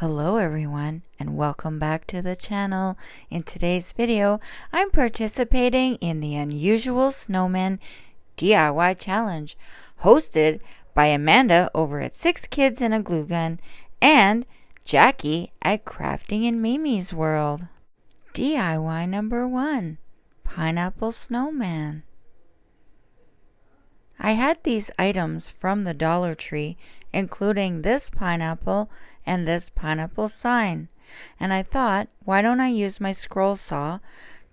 Hello everyone and welcome back to the channel. In today's video, I'm participating in the Unusual Snowman DIY Challenge hosted by Amanda over at 6 Kids and a Glue Gun and Jackie at Crafting in Mimi's World. DIY number 1, Pineapple Snowman. I had these items from the Dollar Tree, including this pineapple and this pineapple sign. And I thought, why don't I use my scroll saw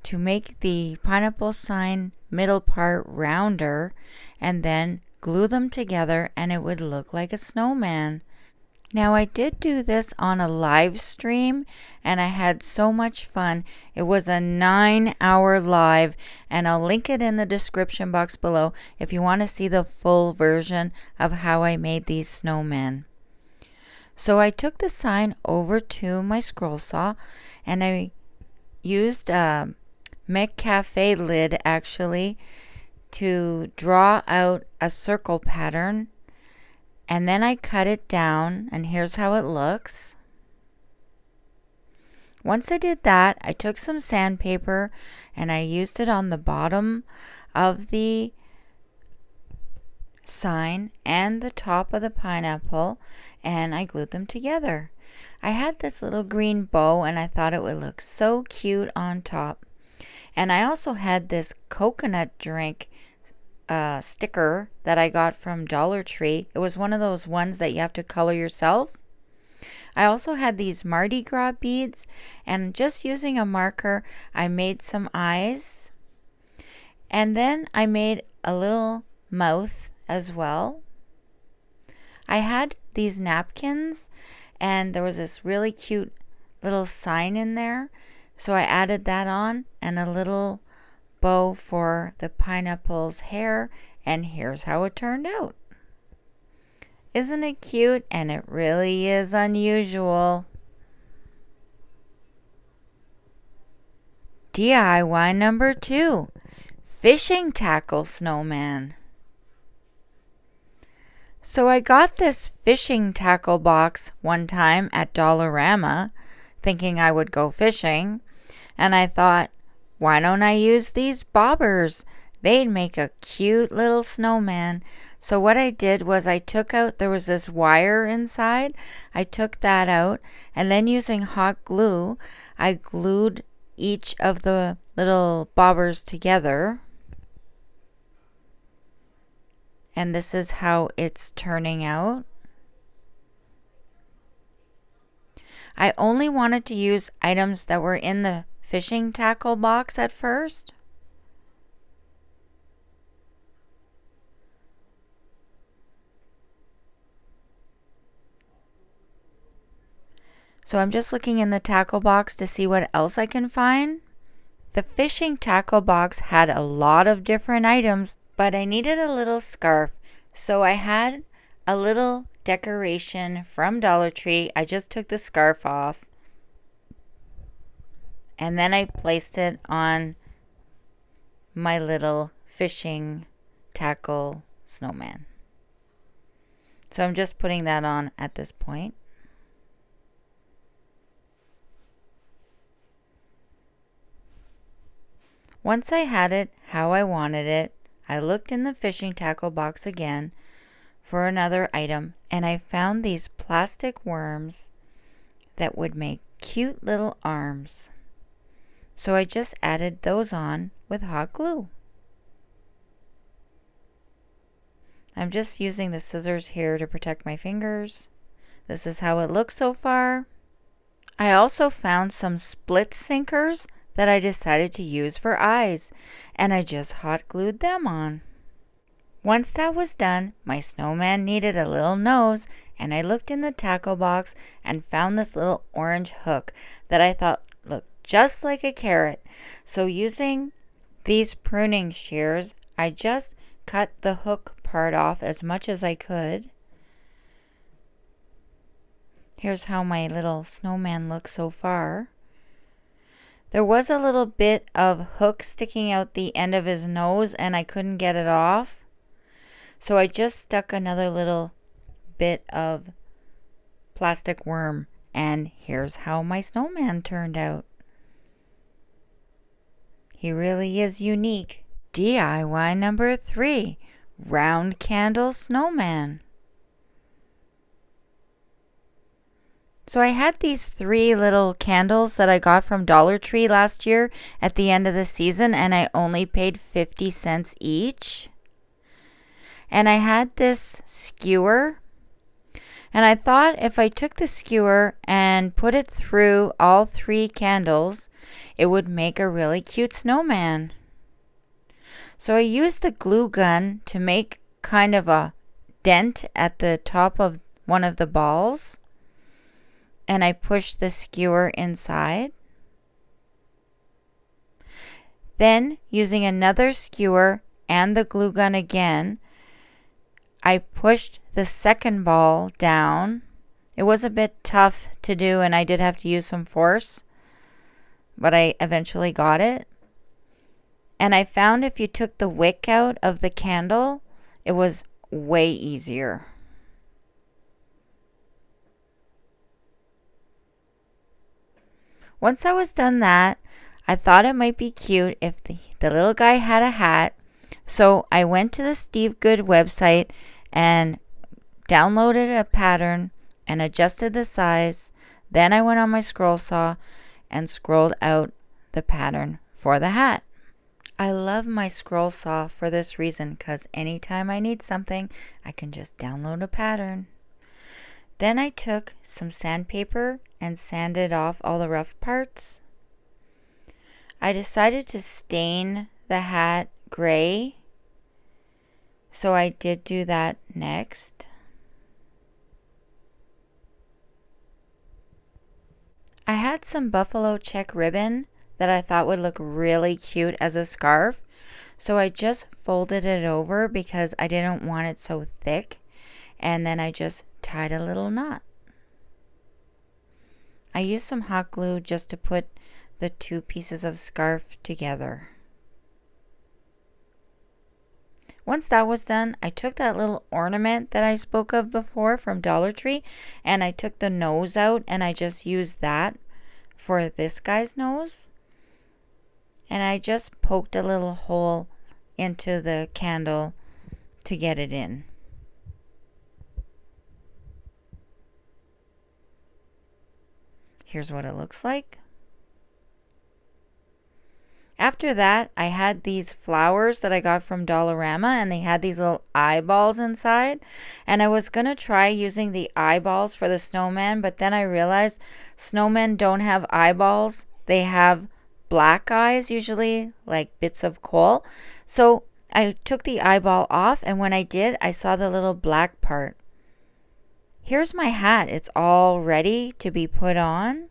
to make the pineapple sign middle part rounder and then glue them together and it would look like a snowman. Now I did do this on a live stream and I had so much fun. It was a 9-hour live and I'll link it in the description box below if you want to see the full version of how I made these snowmen. So I took the sign over to my scroll saw and I used a McCafe lid actually to draw out a circle pattern. And then I cut it down, and here's how it looks. Once I did that, I took some sandpaper and I used it on the bottom of the sign and the top of the pineapple, and I glued them together. I had this little green bow and I thought it would look so cute on top. And I also had this coconut drink sticker that I got from Dollar Tree. It was one of those ones that you have to color yourself. I also had these Mardi Gras beads, and just using a marker I made some eyes, and then I made a little mouth as well. I had these napkins and there was this really cute little sign in there, so I added that on and a little bow for the pineapple's hair, and here's how it turned out. Isn't it cute? And it really is unusual. DIY number 2, Fishing Tackle Snowman. So I got this fishing tackle box one time at Dollarama, thinking I would go fishing, and I thought, why don't I use these bobbers? They'd make a cute little snowman. So what I did was I took out, there was this wire inside. I took that out and then using hot glue, I glued each of the little bobbers together. And this is how it's turning out. I only wanted to use items that were in the fishing tackle box at first. So I'm just looking in the tackle box to see what else I can find. The fishing tackle box had a lot of different items, but I needed a little scarf. So I had a little decoration from Dollar Tree. I just took the scarf off. And then I placed it on my little fishing tackle snowman. So I'm just putting that on at this point. Once I had it how I wanted it, I looked in the fishing tackle box again for another item, and I found these plastic worms that would make cute little arms. So I just added those on with hot glue. I'm just using the scissors here to protect my fingers. This is how it looks so far. I also found some split sinkers that I decided to use for eyes, and I just hot glued them on. Once that was done, my snowman needed a little nose, and I looked in the tackle box and found this little orange hook that I thought looked just like a carrot. So using these pruning shears, I just cut the hook part off as much as I could. Here's how my little snowman looks so far. There was a little bit of hook sticking out the end of his nose and I couldn't get it off. So I just stuck another little bit of plastic worm And here's how my snowman turned out. He really is unique. DIY number 3, round candle snowman. So I had these 3 little candles that I got from Dollar Tree last year at the end of the season, and I only paid 50 cents each. And I had this skewer, and I thought if I took the skewer and put it through all 3 candles, it would make a really cute snowman. So I used the glue gun to make kind of a dent at the top of one of the balls, and I pushed the skewer inside. Then, using another skewer and the glue gun again, I pushed the second ball down. It was a bit tough to do, and I did have to use some force, but I eventually got it. And I found if you took the wick out of the candle, it was way easier. Once I was done that, I thought it might be cute if the little guy had a hat. So I went to the Steve Good website and downloaded a pattern and adjusted the size. Then I went on my scroll saw and scrolled out the pattern for the hat. I love my scroll saw for this reason, because anytime I need something, I can just download a pattern. Then I took some sandpaper and sanded off all the rough parts. I decided to stain the hat gray, so I did do that next. I had some buffalo check ribbon that I thought would look really cute as a scarf, so I just folded it over because I didn't want it so thick, and then I just tied a little knot. I used some hot glue just to put the 2 pieces of scarf together. Once that was done, I took that little ornament that I spoke of before from Dollar Tree, and I took the nose out, and I just used that for this guy's nose. And I just poked a little hole into the candle to get it in. Here's what it looks like. After that, I had these flowers that I got from Dollarama, and they had these little eyeballs inside. And I was going to try using the eyeballs for the snowman, but then I realized snowmen don't have eyeballs. They have black eyes, usually, like bits of coal. So I took the eyeball off, and when I did, I saw the little black part. Here's my hat. It's all ready to be put on.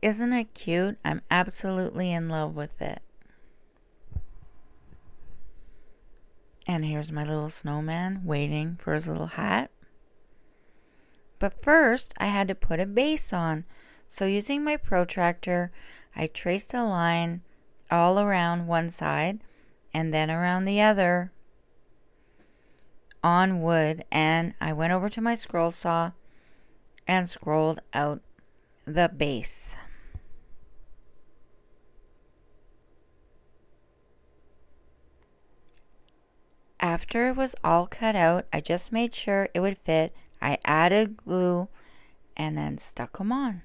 Isn't it cute? I'm absolutely in love with it. And here's my little snowman waiting for his little hat. But first, I had to put a base on. So using my protractor, I traced a line all around one side and then around the other on wood, and I went over to my scroll saw and scrolled out the base. After it was all cut out, I just made sure it would fit. I added glue and then stuck them on.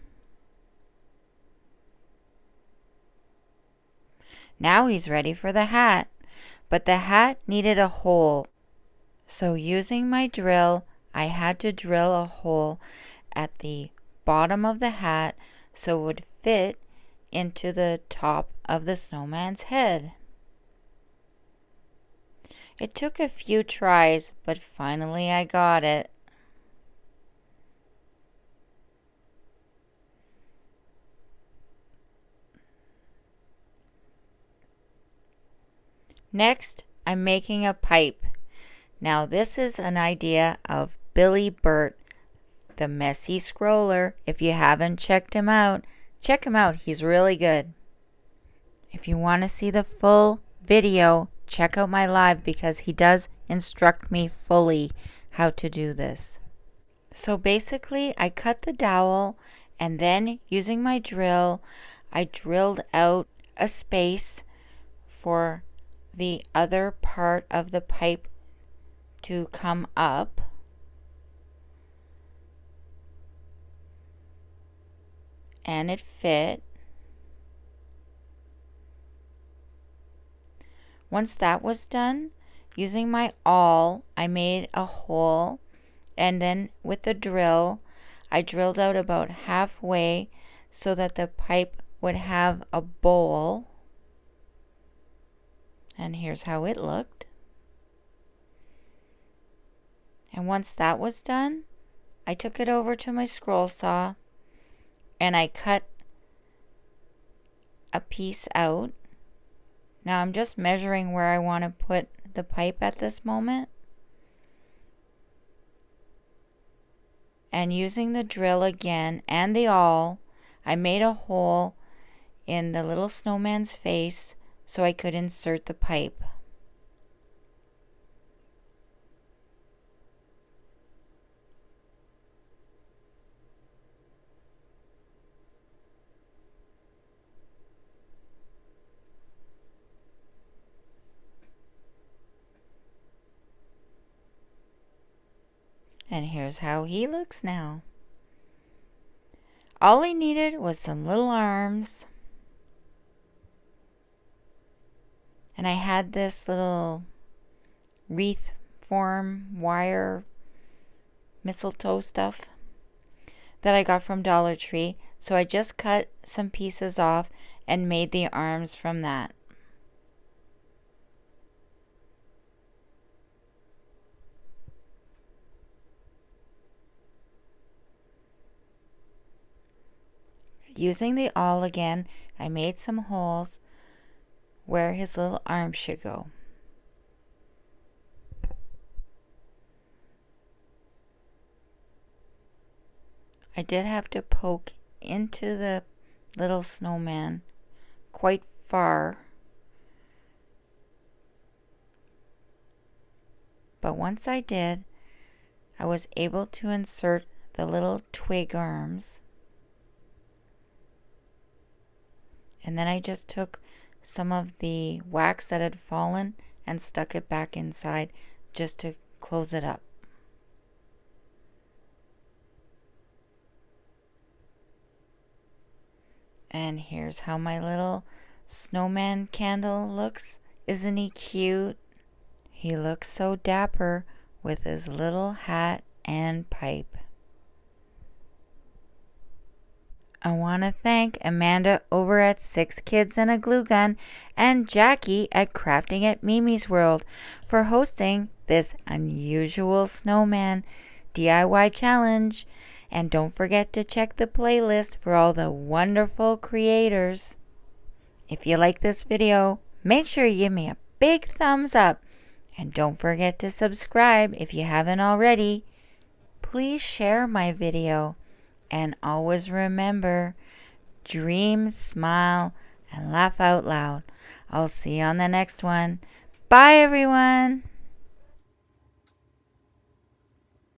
Now he's ready for the hat, but the hat needed a hole. So using my drill, I had to drill a hole at the bottom of the hat so it would fit into the top of the snowman's head. It took a few tries, but finally I got it. Next, I'm making a pipe. Now this is an idea of Billy Burt, the messy scroller. If you haven't checked him out, check him out. He's really good. If you want to see the full video, check out my live because he does instruct me fully how to do this. So basically, I cut the dowel, and then using my drill, I drilled out a space for the other part of the pipe to come up. And it fit. Once that was done, using my awl, I made a hole, and then with the drill, I drilled out about halfway so that the pipe would have a bowl. And here's how it looked. And once that was done, I took it over to my scroll saw and I cut a piece out. Now I'm just measuring where I want to put the pipe at this moment. And using the drill again and the awl, I made a hole in the little snowman's face so I could insert the pipe. And here's how he looks now. All he needed was some little arms. And I had this little wreath form wire mistletoe stuff that I got from Dollar Tree. So I just cut some pieces off and made the arms from that. Using the awl again, I made some holes where his little arms should go. I did have to poke into the little snowman quite far. But once I did, I was able to insert the little twig arms. And then I just took some of the wax that had fallen and stuck it back inside just to close it up. And here's how my little snowman candle looks. Isn't he cute? He looks so dapper with his little hat and pipe. I want to thank Amanda over at 6 Kids and a Glue Gun and Jackie at Crafting at Mimi's World for hosting this unusual snowman DIY challenge. And don't forget to check the playlist for all the wonderful creators. If you like this video, make sure you give me a big thumbs up. And don't forget to subscribe if you haven't already. Please share my video. And always remember, dream, smile, and laugh out loud. I'll see you on the next one. Bye, everyone.